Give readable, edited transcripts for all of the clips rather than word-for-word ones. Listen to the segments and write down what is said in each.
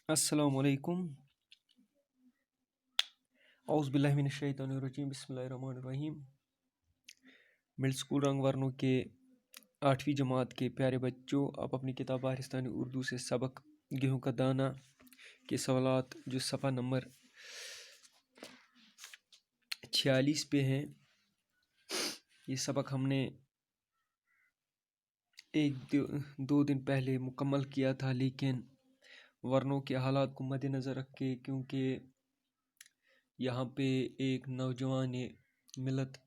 السلام علیکم اعوذ باللہ من الشیطان الرجیم بسم اللہ الرحمن الرحیم مڈل اسکول رنگ ورنوں کے 8ویں جماعت کے پیارے بچوں، آپ اپنی کتاب بہارستانی اردو سے سبق گیہوں کا دانہ کے سوالات جو صفحہ نمبر 46 پہ ہیں، یہ سبق ہم نے دو دن پہلے مکمل کیا تھا، لیکن ورنوں کے حالات کو مد نظر رکھ کے، کیونکہ یہاں پہ ایک نوجوان ملت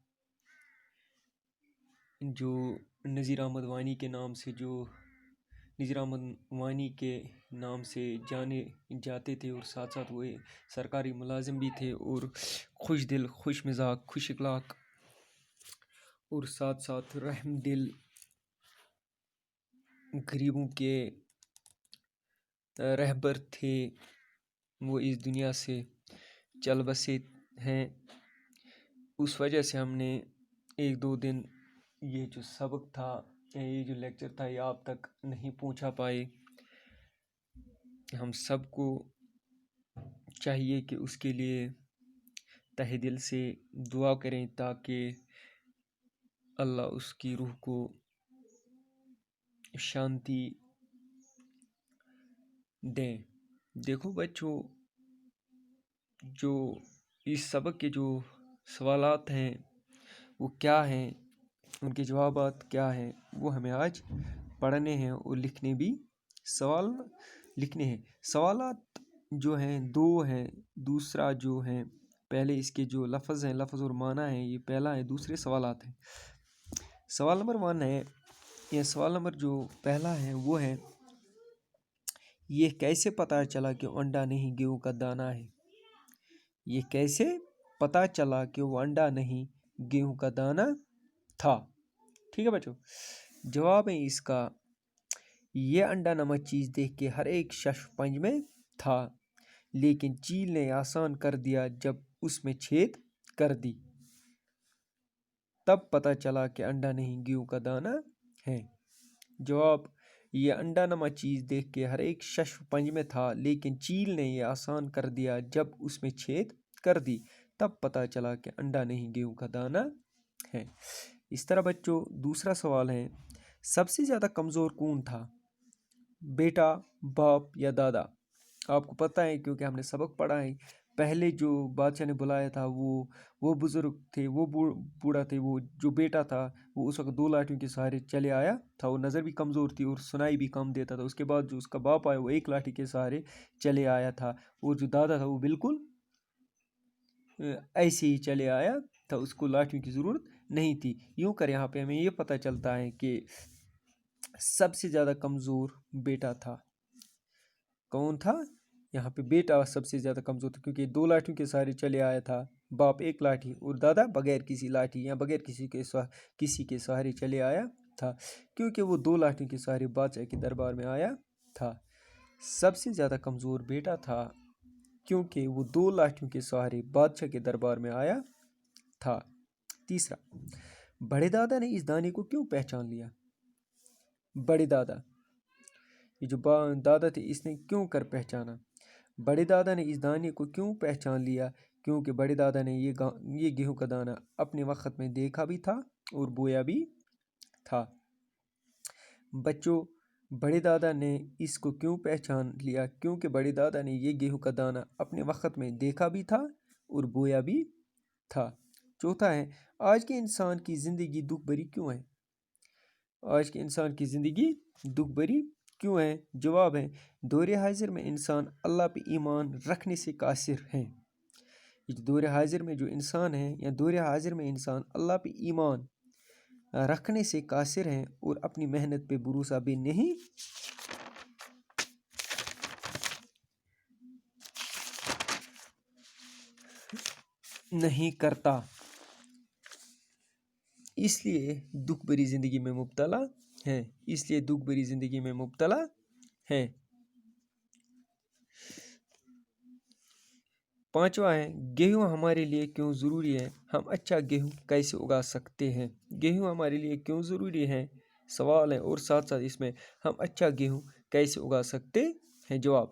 جو نذیر احمد وانی کے نام سے جانے جاتے تھے، اور ساتھ ساتھ وہ سرکاری ملازم بھی تھے، اور خوش دل، خوش مزاج، خوش اخلاق، اور ساتھ ساتھ رحم دل، غریبوں کے رہبر تھے۔ وہ اس دنیا سے چل بسے ہیں، اس وجہ سے ہم نے ایک دو دن یہ جو سبق تھا، یہ جو لیکچر تھا، یہ آپ تک نہیں پہنچا پائے۔ ہم سب کو چاہیے کہ اس کے لیے تہ دل سے دعا کریں تاکہ اللہ اس کی روح کو شانتی دیں۔ دیکھو بچوں، جو اس سبق کے جو سوالات ہیں وہ کیا ہیں، ان کے جوابات کیا ہیں، وہ ہمیں آج پڑھنے ہیں اور لکھنے بھی، سوال لکھنے ہیں۔ سوالات جو ہیں دو ہیں، دوسرا جو ہے پہلے اس کے جو لفظ ہیں، لفظ اور معنی ہیں، یہ پہلا ہے، دوسرے سوالات ہیں۔ سوال نمبر 1 ہے، یہ سوال نمبر جو پہلا ہے وہ ہے، یہ کیسے پتہ چلا کہ انڈا نہیں گیہوں کا دانہ ہے؟ یہ کیسے پتہ چلا کہ وہ انڈا نہیں گیہوں کا دانہ تھا؟ ٹھیک ہے بچوں، جواب ہے اس کا، یہ انڈا نما چیز دیکھ کے ہر ایک شش پنج میں تھا، لیکن چیل نے آسان کر دیا جب اس میں چھید کر دی، تب پتہ چلا کہ انڈا نہیں گیہوں کا دانہ ہے۔ جواب، یہ انڈا نما چیز دیکھ کے ہر ایک شش پنج میں تھا، لیکن چیل نے یہ آسان کر دیا جب اس میں چھید کر دی، تب پتہ چلا کہ انڈا نہیں گیہوں کا دانہ ہے۔ اس طرح بچوں دوسرا سوال ہے، سب سے زیادہ کمزور کون تھا؟ بیٹا، باپ یا دادا؟ آپ کو پتہ ہے کیونکہ ہم نے سبق پڑھا ہے، پہلے جو بادشاہ نے بلایا تھا وہ بزرگ تھے، وہ بوڑھا تھے، وہ جو بیٹا تھا وہ اس وقت 2 لاٹھیوں کے سہارے چلے آیا تھا، وہ نظر بھی کمزور تھی اور سنائی بھی کم دیتا تھا۔ اس کے بعد جو اس کا باپ آیا وہ 1 لاٹھی کے سہارے چلے آیا تھا، اور جو دادا تھا وہ بالکل ایسے ہی چلے آیا تھا، اس کو لاٹھیوں کی ضرورت نہیں تھی۔ یوں کر یہاں پہ ہمیں یہ پتہ چلتا ہے کہ سب سے زیادہ کمزور بیٹا تھا۔ کون تھا؟ یہاں پہ بیٹا سب سے زیادہ کمزور تھا، کیونکہ 2 لاٹھیوں کے سہارے چلے آیا تھا، باپ 1 لاٹھی اور دادا بغیر کسی لاٹھی یا بغیر کسی کے سہارے چلے آیا تھا، کیونکہ وہ 2 لاٹھیوں کے سہارے بادشاہ کے دربار میں آیا تھا۔ سب سے زیادہ کمزور بیٹا تھا کیونکہ وہ 2 لاٹھیوں کے سہارے بادشاہ کے دربار میں آیا تھا۔ تیسرا، بڑے دادا نے اس دانے کو کیوں پہچان لیا؟ بڑے دادا، یہ جو دادا تھے، اس نے کیوں کر پہچانا؟ بڑے دادا نے اس دانے کو کیوں پہچان لیا؟ کیونکہ بڑے دادا نے یہ گیہوں کا دانہ اپنے وقت میں دیکھا بھی تھا اور بویا بھی تھا۔ بچوں، بڑے دادا نے اس کو کیوں پہچان لیا؟ کیونکہ بڑے دادا نے یہ گیہوں کا دانہ اپنے وقت میں دیکھا بھی تھا اور بویا بھی تھا۔ چوتھا ہے، آج کے انسان کی زندگی دکھ بھری کیوں ہے؟ آج کے انسان کی زندگی دکھ بھری کیوں ہے؟ جواب ہے، دور حاضر میں انسان اللہ پہ ایمان رکھنے سے قاصر ہیں۔ دور حاضر میں جو انسان ہے، یا دور حاضر میں انسان اللہ پہ ایمان رکھنے سے قاصر ہیں اور اپنی محنت پہ بھروسہ بھی نہیں کرتا، اس لیے دکھ بھری زندگی میں مبتلا ہے، اس لیے دکھ بھری زندگی میں مبتلا ہے۔ پانچواں ہے، گیہوں ہمارے لیے کیوں ضروری ہے؟ ہم اچھا گیہوں کیسے اگا سکتے ہیں؟ گیہوں ہمارے لیے کیوں ضروری ہے؟ سوال ہے، اور ساتھ ساتھ اس میں ہم اچھا گیہوں کیسے اگا سکتے ہے؟ جواب: